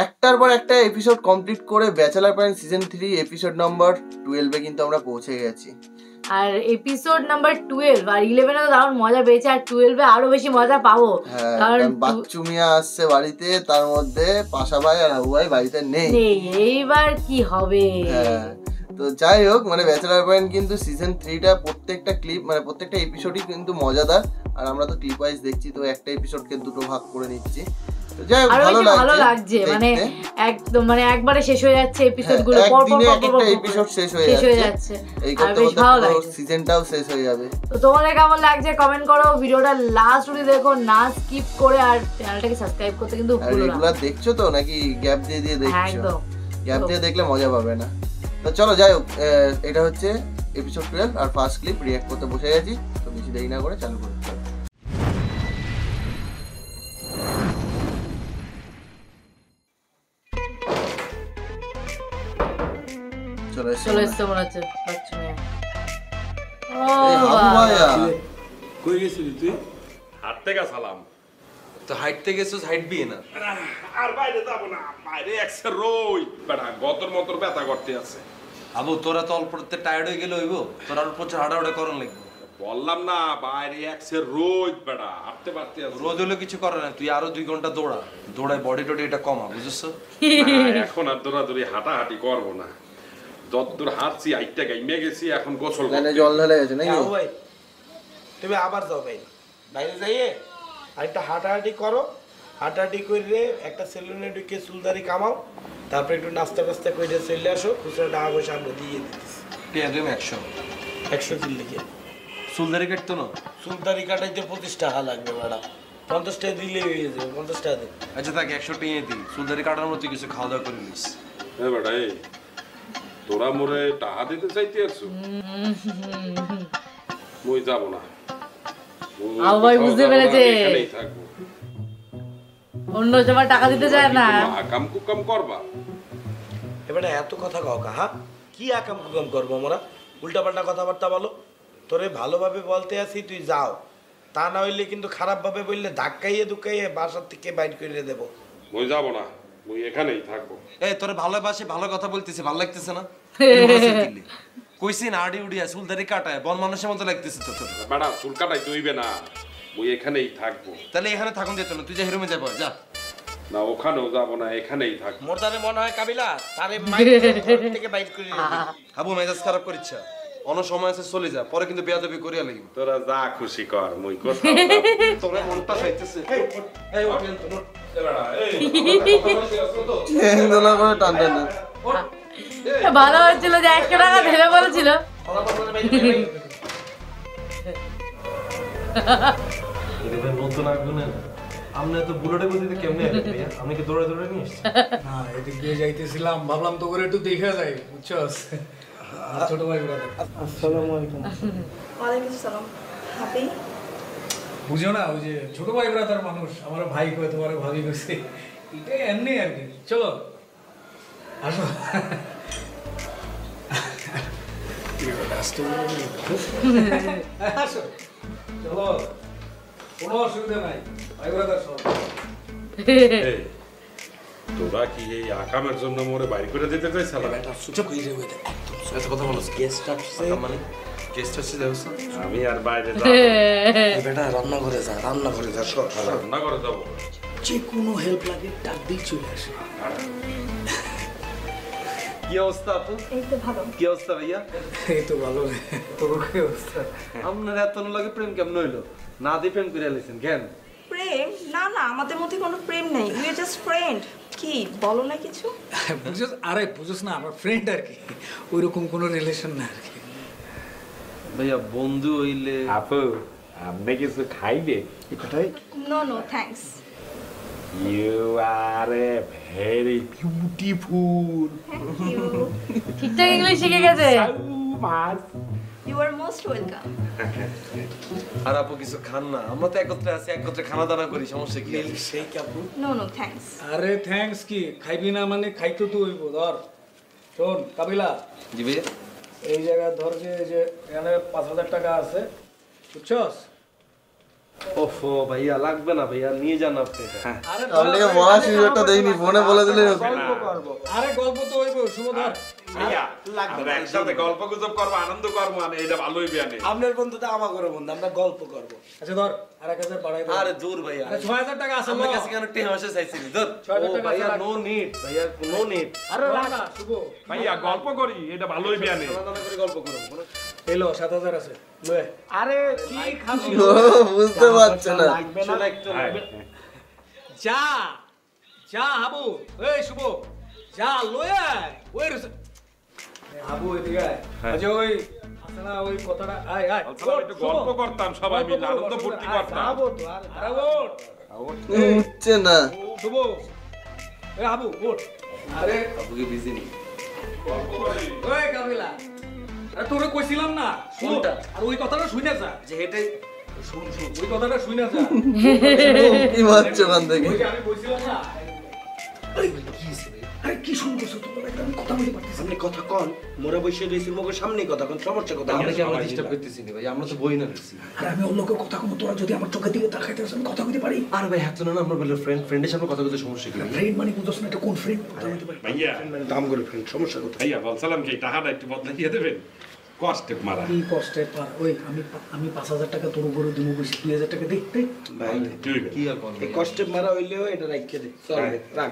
একটার পর একটা এপিসোড কমপ্লিট করে bachelor point season 3 episode number 12 এ কিন্তু আমরা পৌঁছে গেছি। আর এপিসোড নাম্বার 12 আর 11 এ তো দারুণ মজা পেয়েছি, আর 12 এ আরো বেশি মজা পাবো। কারণ বাচ্চু মিয়া আসছে বাড়িতে, তার মধ্যে পাশা ভাই আর আবু ভাই বাড়িতে নেই। এইবার কি হবে? তো যাই হোক, মানে ব্যাচেলার পয়েন্ট কিন্তু সিজন 3টা প্রত্যেকটা ক্লিপ মানে প্রত্যেকটা এপিসোডই কিন্তু মজাদার। আর আমরা তো ক্লিপ ওয়াইজ দেখছি, তো একটা এপিসোডকে দুটো ভাগ করে নিচ্ছি। তো যাই হোক, ভালো লাগছে, মানে একদম মানে একবারে শেষ হয়ে যাচ্ছে এপিসোডগুলো, পর পর একটা এপিসোড শেষ হয়ে যাচ্ছে। এই করতে করতে সিজনটাও শেষ হয়ে যাবে। তো তোমাদের কেমন লাগছে কমেন্ট করো, ভিডিওটা লাস্ট অবধি দেখো, না স্কিপ করে, আর চ্যানেলটাকে সাবস্ক্রাইব করতে কিন্তু ভুলো না। রেগুলার দেখছো তো নাকি গ্যাপ দিয়ে দিয়ে দেখছো? একদম গ্যাপ দিয়ে দেখলে মজা পাবে না। তো চলো যাই হোক, এটা হচ্ছে এপিসোড 12 আর ফার্স্ট ক্লিপ রিঅ্যাক্ট করতে বসে গেছি। তো বেশি দেরি না করে চালু করতে হবে। চলে এসছে মনে হচ্ছে। কই গেছিলি তুই? হাঁটতে গেছিলাম। তো হাইটতে গেছিস, হাইটবি না? আর বাইরে যাব না, বাইরে একসে রই বেটা গতর মতর ব্যথা করতে আছে। আবু তোরা তো অল্পতে টায়ার্ড হয়ে গেলে হইব, তোরা আর প্রচুর হাঁটাহাঁটা করন লাগবে। বললাম না বাইরে একসে রই বেটা, হাঁটতে পারতে আছে। রোজ হলে কিছু করে না, তুই আরো 2 ঘন্টা দৌড়ায় বডি টডি এটা কমা, বুঝছো? এখন আর দৌড়াদৌড়ি হাঁটাহাঁটি করবো না, যতদূর হাঁটছি আইটা গাইমে গেছি, এখন গোসল করতে। জল ঢালে গেছে নাকি? ভাই তুমি আবার যাও বাইরে যাইয়ে আরেকটা হাঁটাহাঁটি করো, হাঁটাহাঁটি করে একটা সেলুনে ঢুকে চুলদারি কামাও, তারপর একটু নাস্তা টাস্তা করে চলে আসো, খুচরা টাকা পয়সা আমরা দিয়ে দিতেছি। টিয়া তুমি 100 দিন লিখে চুলদারি কাটতো না? চুলদারি কাটাইতে 25 টাকা লাগবে ম্যাডাম, 50 টাকা দিলে হয়ে যাবে। 50 টাকা দিন। আচ্ছা থাক, 100 টাকা দিই। চুলদারি কাটার মতো কিছু খাওয়া দাওয়া করে নিস। বেটা এই তোরা মোরে টাকা দিতে চাইতে আছো? মই যাব না। ভাই বুঝতে পেরেছে, অন্য সময় টাকা দিতে চায় না। আকাম কুকাম করবা? এবারে এত কথা কাও হ্যাঁ, কি আকাম কুকাম করবো আমরা? উল্টাপাল্টা কথাবার্তা বলো। তোরে ভালোভাবে বলতে আসি, তুই যাও, তা না হইলে কিন্তু খারাপ ভাবে বললে ধাক্কাইয়ে ধুকাইয়ে বাসার থেকে বাইর করে দেবো। মই যাব না, মই এখানেই থাকবো। এই তোরে ভালোবাসি, ভালো কথা বলতেছি, ভালো লাগতেছে না? কইছি না আড়ি উড়িয়া চুলদারি কাটায় বন মানুষের মতো লাগতেছে তো তোর। বেটা চুল কাটাই তুইবে না, মই এখানেই থাকবো। তাহলে এখানে থাকুন যেত না, তুই যে রুমে যাবো যা। না ওখানেও যাব না, এখানেই থাকবো। মোর তারে মনে হয় কাবিলা তারে মাইর থেকে বাইর করে দিবি। আবু মেজাজ খারাপ করিচ্ছা, অন্য সময় আছে চলে যা, পরে কিন্তু বেয়াদবি করিয়া লাগবে। তোরা যা খুশি কর, মই কথা তোরে মনটা চাইতেছে। এই ওঠেন তো নোট বেটা এই এন্দলা করে টান টান। ভালো হচ্ছিল যে 100 টাকা দেবে বলেছিল। নতুন আগুনে আমরা তো বুলেটে গতিতে কেমনে আইলেন ভাইয়া? আপনি কি দৌড়ে দৌড়ে নিয়ে এসেছেন? না, এদিক দিয়ে যাইতেছিলাম, ভাবলাম তো করে একটু দেখে যাই, বুঝছস? ছোট ভাই ব্রাদার। আসসালামু আলাইকুম। ওয়ালাইকুম আসসালাম। হ্যাপি? বুঝো না, ওই যে ছোট ভাই ব্রাদার মানুষ, আমার ভাই কয়ে তোমার ভাবি কইছে, এটাই এমনি আর কি। চলো আসো। আসো চলো, কোনো অসুবিধা নাই, ভাই ব্রাদার সব। এই তোরা কি এই আকামের জন্য মোরে বাইরে করে দিতে চাইছিস? চুপ হয়ে যাবে একদম। এত কথা বলছ কি? গেস্ট আসছে মানে গেস্ট আসছে যাও স্যার। আমি আর বাইরে যাব বেটা, রান্না করে যা, রান্না করে যা, সব রান্না করে যাব। যে কোনো হেল্প লাগে ডাক দিয়ে চলে আসে। কি অবস্থা আপু? এই তো ভালো। কি অবস্থা ভাইয়া? এই তো ভালো, তোর কি অবস্থা? আপনার এত লাগে প্রেম কেমন হইলো? না দিয়ে প্রেম করে আইছেন কেন? প্রেম? না না, আমাদের মধ্যে কোনো প্রেম নাই, উই আর জাস্ট ফ্রেন্ড। কি বলো না কিছু? বুঝছস? আরে বুঝছস না, আমার ফ্রেন্ড আর কি, ওইরকম কোনো রিলেশন না আর কি। ভাইয়া বন্ধু হইলে আপু আপনি কিছু খাইবে? No no thanks. You are a very beautiful. Thank you. ঠিকঠাক ইংলিশ শিখে গেছে। You are most welcome. আর আপু কিছু খান না? আমরা তো একত্রে আছি, একত্রে খানা দানা করি, সমস্যা কি? সেই কাপু। No no thanks. আরে থ্যাঙ্কস কি, খাইবি না মানে খাইতো তো হইব। ধর শোন কাবিলা, জি ভাইয়া। এই জায়গা ধর যে এখানে 5000 টাকা আছে, বুঝছস? ওফো ভাইয়া লাগবে না ভাইয়া, নিয়ে যান আপনি। আরে আপনাকে বলা সুযোগটা দেয়নি, ফোনে বলে দিলে গল্প করবো আরে গল্প তো হইব শুভধর। ভাইয়া আমরা একসাথে গল্প গুজব করবো, আনন্দ করবো, মানে এটা ভালোই বিয়ানে। আপনার বন্ধু তো আমার করে বন্ধু, আমরা গল্প করবো। আচ্ছা ধর আর 1000 বাড়াই দে। আরে দূর ভাইয়া, আরে 6000 টাকা আছে আমার লো। কাছে কেন টেহা পয়সা চাইছিলি? ধর 6000 টাকা ভাইয়া, আছে। নো নিড ভাইয়া, নো নিড। আরে রাখা শুভ। ভাইয়া গল্প করি, এটা ভালোই বিয়ানে। করে গল্প করবো। এলো 7000 আছে লয়ে। আরে কি খাবি? ও বুঝতে পারছে না। লাগবে না। শোনা একটু লাগবে। যা যা হাবু, এই শুভ যা লয়ে আয়। ওই হাবু এদিকে আয়। আচ্ছা ওই আছে না ওই কথাটা, আয় আয় বলছিলাম একটু গল্প করতাম সবাই মিলে, আনন্দ ফুর্তি করতাম। যাবো তো আর আরে ওঠ উঠছে না। শুভ, এই হাবু ওঠ। আরে আপুকে বিজি নেই। ওই কাবিলা, আরে তোরে কইছিলাম না শুন, কোনটা? আর ওই কথাটা শুনে যা, যে হেঁটেই শুন শুন ওই কথাটা শুনে যা। কি মারছো ওখান থেকে? ওই যে আমি কইছিলাম না। আরে কি শুন করছো তোমরা, একদম কথা বলতে পারতেছ। আপনি কথা কন, মোরা বসে রয়েছি মুখের সামনেই কথা কন, সমস্যা কথা আমরা কি আমরা ডিস্টার্ব করতেছি না ভাই, আমরা তো বই না দিচ্ছি। আরে আমি অন্য কেউ কথা কম, তোরা যদি আমার চোখের দিকে তাকাইতে আসেন কথা কইতে পারি। আরে ভাই হাত না, আমরা বলে ফ্রেন্ডের সামনে কথা বলতে সমস্যা কি? ফ্রেন্ড মানে বুঝছ না এটা কোন ফ্রেন্ড, কথা বলতে পারি। ভাইয়া দাম করে ফ্রেন্ড, সমস্যা কথা। ভাইয়া বলছিলাম কি টাকাটা একটু বদলাইয়ে দেবেন, কষ্টে মারা। কি কষ্টে পার ওই আমি 5000 টাকা তোর উপরে দিমু কইছি, 2000 টাকা দেখতে। ভাই কি আর কোন এই কষ্টে মারা হইলেও এটা রাখকে দে, চল রাখ।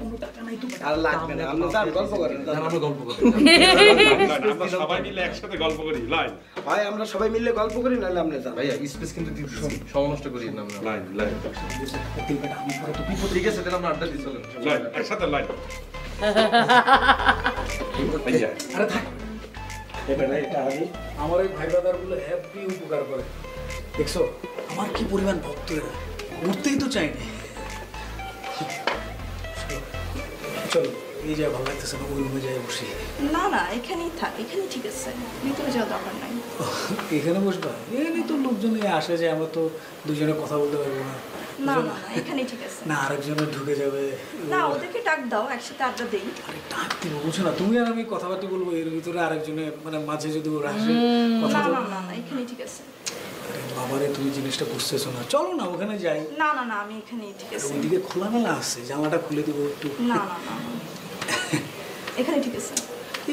কোনো টাকা নাই তো। আর লাগবে না, আপনি যান গল্প করেন। আমরা গল্প করি। আমরা সবাই মিলে একসাথে গল্প করি, লাইন ভাই আমরা সবাই মিলে গল্প করি, নাহলে আপনি যান। ভাইয়া স্পেস কিন্তু দিতেছি, সময় নষ্ট করি না আমরা। লাইন লাইন আমি পরে তো বিপদ। ঠিক আছে তাহলে আমরা আড্ডা দিই, চলেন। লাইন একসাথে লাইন। ভাইয়া আরে থাক, এবারে এটা আগে আমার এই ভাই ব্রাদার গুলো হ্যাপি উপকার করে, দেখছো আমার কি পরিমাণ ভক্ত এরা, উঠতেই তো চাই না। চলো এই জায়গায় ভালো লাগতেছে না, ওই রুমে যাই বসি। না না এখানেই থাক, এখানে ঠিক আছে, ভিতরে যাওয়ার দরকার নাই। এখানে বসবা? এখানে তো লোকজন আসে যে আমরা তো দুজনে কথা বলতে পারবো না। না না না এখানেই ঠিক আছে। না আরেকজনে ঢুকে যাবে। না ওদেরকে ডাক দাও, একসাথে আড্ডা দেই। আরে ডাক দিব বুঝছো না, তুমি আর আমি কথাবার্তা বলবো, এর ভিতরে আরেকজনে মানে মাঝে যদি ওরা আসে কথা না তো। না না না এখানেই ঠিক আছে। আরে বাবারে তুমি জিনিসটা বুঝতেছো না, চলো না ওখানে যাই। না না না আমি এখানেই ঠিক আছে। ওইদিকে খোলামেলা আছে, জানলাটা খুলে দিব একটু। না না না না। এখানে ঠিক আছে।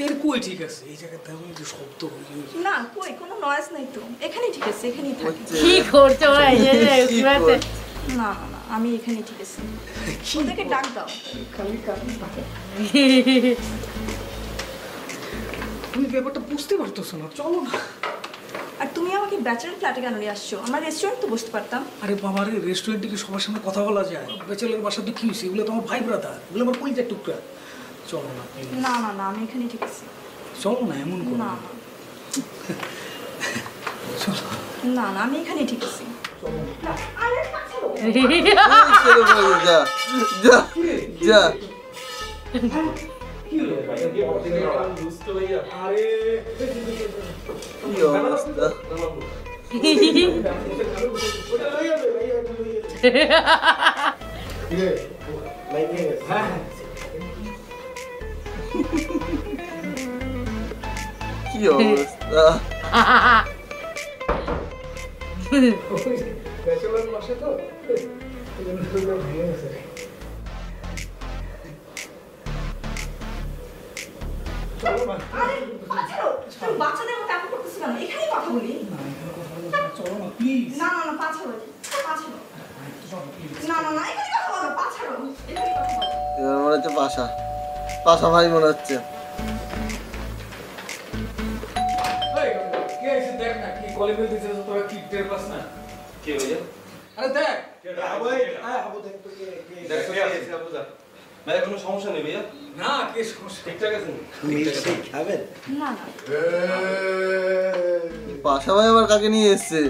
এর কই ঠিক আছে, এই জায়গাতে আমি যে শব্দ হই। না কই কোনো নয়েজ নাই তো, এখানেই ঠিক আছে, এখানেই থাকি। কি করছো ভাই? কি করছে? না না না আমি এখানেই ঠিক আছে। ওদেরকে ডাক দাও। তুমি ব্যাপারটা বুঝতে পারতেছো না, চলো না। আর তুমি আমাকে ব্যাচেলর ফ্ল্যাটে কেন নিয়ে আসছো? আমরা রেস্টুরেন্ট তো বসতে পারতাম। আরে বাবা রে, রেস্টুরেন্টে কি সবার সামনে কথা বলা যায়? বেচেলের বাসা তো কি হয়েছে, এগুলো তো আমার ভাই ব্রাদার, এগুলো আমার কলিজার টুকরা। চলো না please। না না না আমি এখানেই ঠিক আছে। চলো না, এমন করো না না। চলো না না আমি এখানেই ঠিক আছে। না, আরে পাছাড়ো। এই ছেলে বলে, যা যা যা। আরে কি অবস্থা? কি অবস্থা? ব্যাচেলর বাসা তো এই জন্য এগুলো ভেঙে গেছে। চলো না, আরে পাছাড়ো। তুমি বাচ্চাদের মতো এত করতেছো কেন? এখানেই কথা বলি। চলো না প্লিজ। না না না পাছাড়ো। পাছাড়ো। না না না এখানে কথা বলো, পাছাড়ো। এখানে কথা বলো। এবার মনে হচ্ছে পাশা পাশা ভাই মনে হচ্ছে। এই, কে এসে দেখ না, কি কলে বেল দিতেছ তোরা, কি টের পাস না? কে ভাইয়া? আরে দেখ। দেখো কে আছে আপু, যা। ভাইয়া কোনো সমস্যা নেই ভাইয়া? না, কে সমস্যা? ঠিকঠাক আছে? মিষ্টি খাবেন? না না পাশা ভাই আবার কাকে নিয়ে এসছে?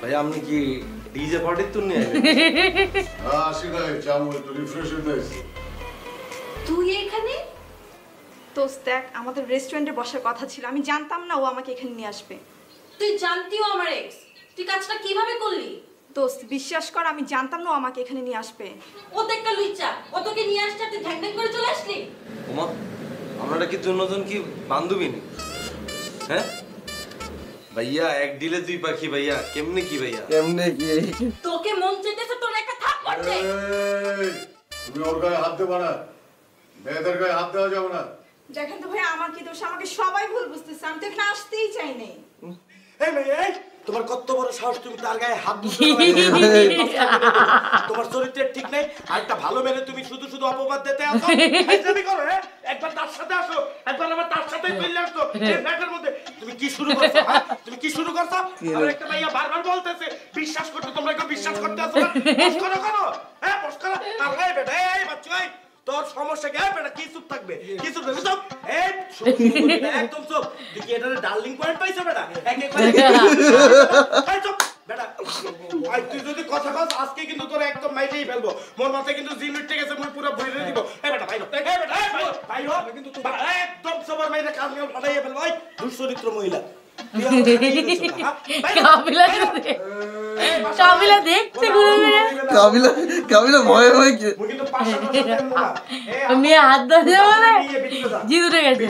ভাইয়া আপনি কি ডিজে পার্টির তো নিয়ে আসি নাই যাবো একটু রিফ্রেশ হতে আসছি। তুই এখানে? দোস্ত দেখ আমাদের রেস্টুরেন্টে বসার কথা ছিল, আমি জানতাম না ও আমাকে এখানে নিয়ে আসবে। তুই জানতিও আমার এক্স, তুই কাজটা কিভাবে করলি? দোস্ত বিশ্বাস কর আমি জানতাম না ও আমাকে এখানে নিয়ে আসবে। ও তো একটা লুইচা, ও তোকে নিয়ে আসতে তুই ঢ্যাং ঢ্যাং করে চলে আসলি। ওমা, আমরা কি দুজন কি বান্ধবী নি? হ্যাঁ ভাইয়া এক ডিলে দুই পাখি ভাইয়া, কেমনে কি ভাইয়া? কেমনে কি? তোকে মন চেতেছে তোর একটা থাপ্পড় দে। এই, তুমি ওর গায়ে হাত দেবা না, মেয়েদের গায়ে হাত দেওয়া যাবে না। দেখেন তো ভাই আমার কি দোষ, আমাকে সবাই ভুল বুঝতেছে, আমি তো এখানে আসতেই চাই নাই। এই মেয়ে, এই, তোমার কত বড় সাহস, তুমি তার গায়ে হাত দিতে তোমার চরিত্রের ঠিক নেই। আরেকটা ভালো মেয়ে তুমি শুধু শুধু অপবাদ দিতে আসো, ফাইজলামি করো। হ্যাঁ, একবার তার সাথে আসো, একবার আবার তার সাথেই চলে আসো। এই ম্যাটার মধ্যে তুমি কি শুরু করছো? হ্যাঁ, তুমি কি শুরু করছো? আমার একটা ভাইয়া বারবার বলতেছে বিশ্বাস করতে, তোমরা কেউ বিশ্বাস করতে আসো না। বস করো করো, হ্যাঁ বস করো। আর এই বেটা, এই বাচ্চা, এই তোর সমস্যা কি? বেটা কি চুপ থাকবে? কি চুপ থাকবে? চুপ, এই একদম চুপ। তুই কি এটারে ডার্লিং পয়েন্ট পাইছো বেটা? এক এক করে এই চুপ বেটা। আই তুই যদি কথা কস আজকে কিন্তু তোর একদম মাইরেই ফেলবো। মোর মাথায় কিন্তু জিন উঠে গেছে, মই পুরো ভরে দিব। এই বেটা বাইরো, এই বেটা বাইরো, কিন্তু তুই একদম সবার মাইরে কাজ নিয়ে ফাটাইয়া ফেলবো। এই দুশ্চরিত্র মহিলা। কাবিলা দেখতে ঘুরে ঘুরে কাবিলা ভয়ে ভয়ে কি মেয়ে হাত ধরে বলে জিদ উঠে গেছে।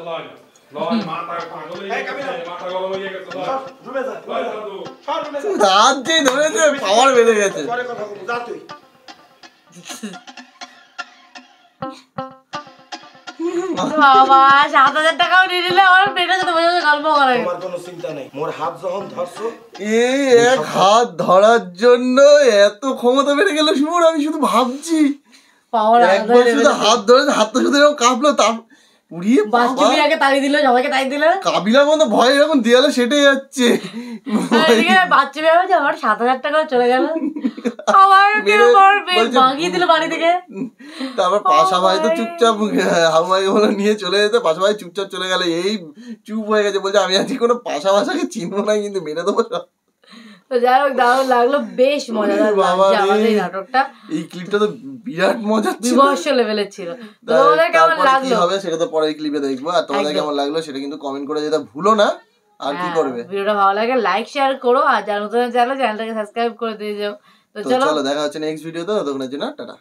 লয়, মাথা পাগল হয়ে গেছে, মাথা গরম হয়ে গেছে, লয়। লয় দাদু। হাত দিয়ে ধরেছে, পাওয়ার বেড়ে গেছে। পরে কথা বলবো, যা তুই। বাবা 7,000 টাকাও নিয়ে নিলে আমার পেটের সাথে বসে বসে গল্প করে। তোমার কোনো চিন্তা নেই, মোর হাত যখন ধরছো এই এক হাত ধরার জন্য এত ক্ষমতা বেড়ে গেল শুভর, আমি শুধু ভাবছি। পাওয়ার একবার শুধু হাত ধরে, হাতটা শুধু এরকম কাঁপলো, তার উড়িয়ে বাস্কি মিয়াকে তাড়ি দিল, সবাইকে তাড়ি দিল। কাবিলার মতো ভয় এরকম দেয়ালে সেটে যাচ্ছে। এদিকে বাচ্চা মেয়ে বলছে আমার 7,000 টাকাও চলে গেল, আমার ভাগিয়ে দিল বাড়ি থেকে। তারপর পাশা ভাই তো চুপচাপ হাউমাইকে বলে নিয়ে চলে যেতে, পাশা ভাই চুপচাপ চলে গেল। এই চুপ হয়ে গেছে, বলছে আমি আজকে কোনো পাশা ভাষাকে চিনবো না, কিন্তু মেরে দেবো সব। তো যাই হোক দারুণ লাগলো, বেশ মজাদার লাগছে আমাদের এই নাটকটা। এই ক্লিপটা তো বিরাট মজা ছিল, বিভৎস লেভেলের ছিল। তো তোমাদের কেমন তারপরে কি লাগলো হবে সেটা তো পরের ক্লিপে দেখবো। আর তোমাদের কেমন লাগলো সেটা কিন্তু কমেন্ট করে যেটা ভুলো না। আর কি করবে, ভিডিওটা ভালো লাগে লাইক শেয়ার করো, আর যারা নতুন চ্যানেলটাকে সাবস্ক্রাইব করে দিয়ে যাও। তো চলো দেখা হচ্ছে নেক্সট ভিডিওতে, ততক্ষণের জন্য টাটা।